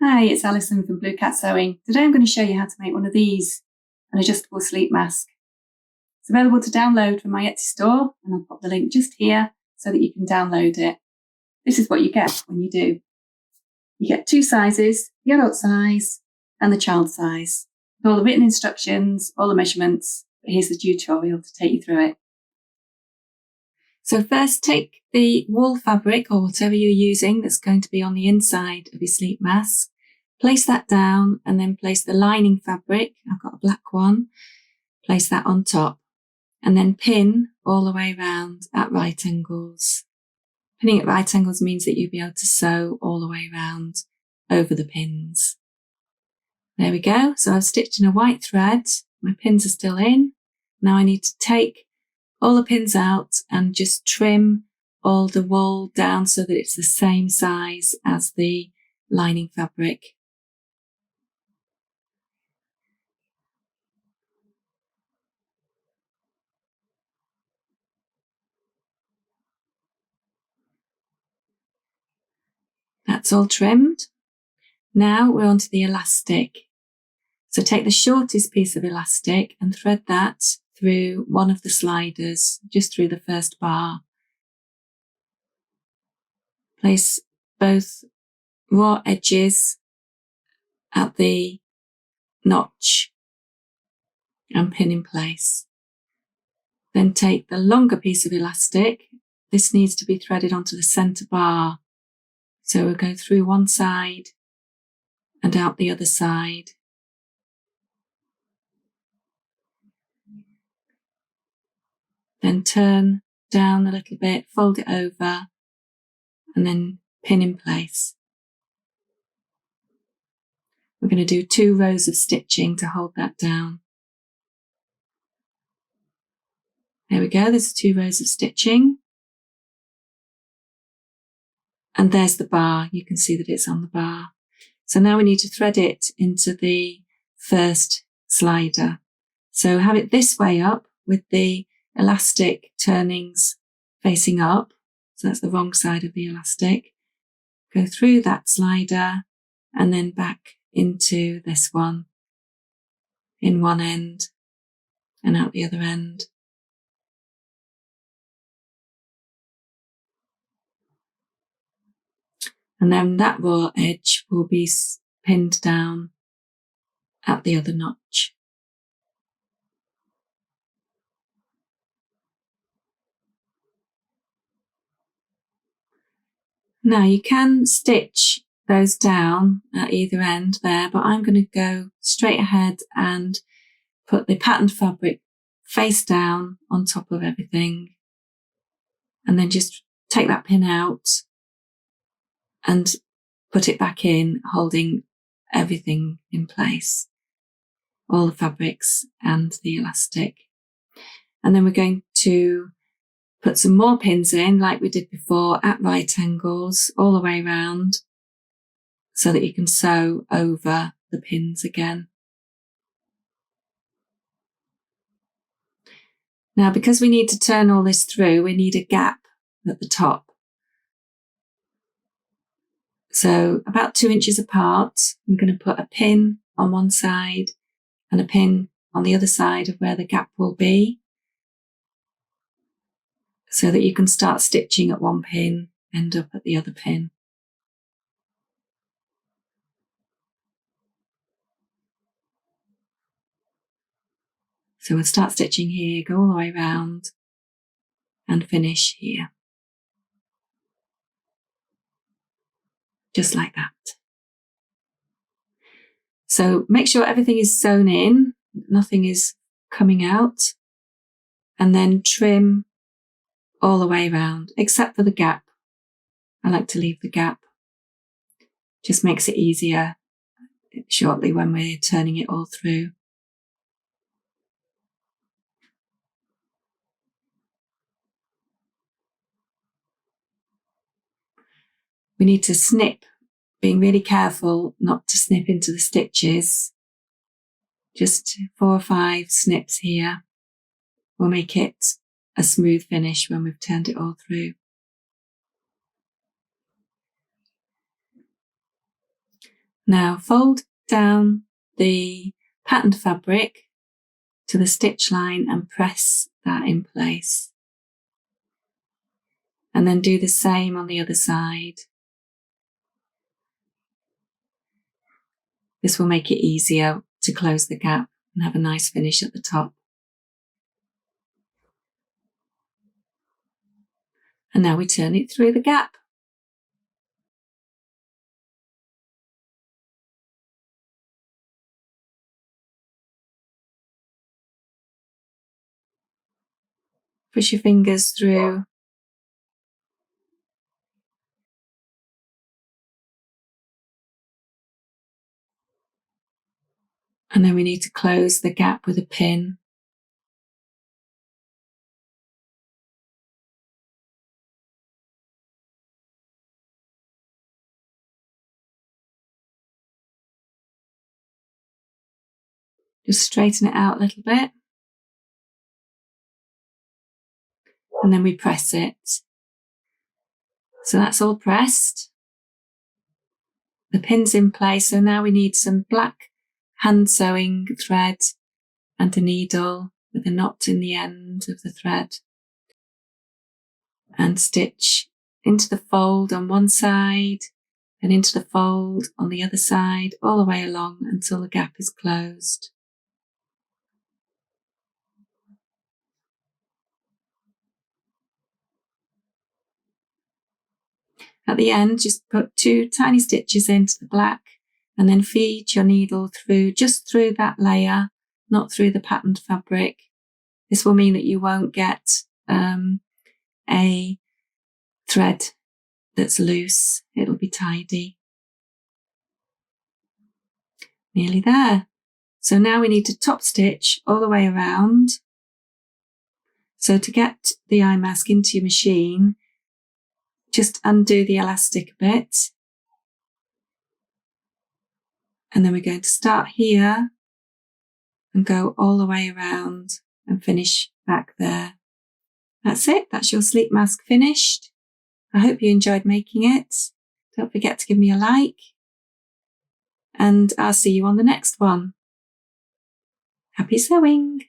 Hi, it's Alison from Blue Cat Sewing. Today I'm going to show you how to make one of these, an adjustable sleep mask. It's available to download from my Etsy store, and I'll pop the link just here so that you can download it. This is what you get when you do. You get two sizes, the adult size and the child size, with all the written instructions, all the measurements, but here's the tutorial to take you through it. So first, take the wool fabric or whatever you're using that's going to be on the inside of your sleep mask. Place that down and then place the lining fabric. I've got a black one. Place that on top and then pin all the way around at right angles. Pinning at right angles means that you'll be able to sew all the way around over the pins. There we go. So I've stitched in a white thread. My pins are still in. Now I need to take all the pins out and just trim all the wool down so that it's the same size as the lining fabric. That's all trimmed. Now we're onto the elastic. So take the shortest piece of elastic and thread that through one of the sliders, just through the first bar. Place both raw edges at the notch and pin in place. Then take the longer piece of elastic. This needs to be threaded onto the centre bar. So we'll go through one side and out the other side. Then turn down a little bit, fold it over, and then pin in place. We're going to do 2 rows of stitching to hold that down. There we go, there's 2 rows of stitching. And there's the bar, you can see that it's on the bar. So now we need to thread it into the first slider. So have it this way up with the elastic turnings facing up. So that's the wrong side of the elastic. Go through that slider and then back into this one in one end and out the other end. And then that raw edge will be pinned down at the other notch. Now you can stitch those down at either end there, but I'm going to go straight ahead and put the patterned fabric face down on top of everything. And then just take that pin out and put it back in, holding everything in place. All the fabrics and the elastic. And then we're going to put some more pins in like we did before at right angles all the way around so that you can sew over the pins again. Now, because we need to turn all this through, we need a gap at the top. So about 2 inches apart, we're going to put a pin on one side and a pin on the other side of where the gap will be, so that you can start stitching at one pin, end up at the other pin. So we'll start stitching here, go all the way around and finish here. Just like that. So make sure everything is sewn in, nothing is coming out, and then trim all the way around, except for the gap. I like to leave the gap. Just makes it easier shortly when we're turning it all through. We need to snip, being really careful not to snip into the stitches. Just 4 or 5 snips here will make it a smooth finish when we've turned it all through. Now fold down the patterned fabric to the stitch line and press that in place. And then do the same on the other side. This will make it easier to close the gap and have a nice finish at the top. And now we turn it through the gap. Push your fingers through. And then we need to close the gap with a pin. Just straighten it out a little bit. And then we press it. So that's all pressed. The pin's in place, so now we need some black hand sewing thread and a needle with a knot in the end of the thread. And stitch into the fold on one side and into the fold on the other side, all the way along until the gap is closed. At the end, just put 2 tiny stitches into the black and then feed your needle through, just through that layer, not through the patterned fabric. This will mean that you won't get a thread that's loose. It'll be tidy. Nearly there. So now we need to top stitch all the way around. So to get the eye mask into your machine, just undo the elastic a bit. And then we're going to start here and go all the way around and finish back there. That's it. That's your sleep mask finished. I hope you enjoyed making it. Don't forget to give me a like. And I'll see you on the next one. Happy sewing!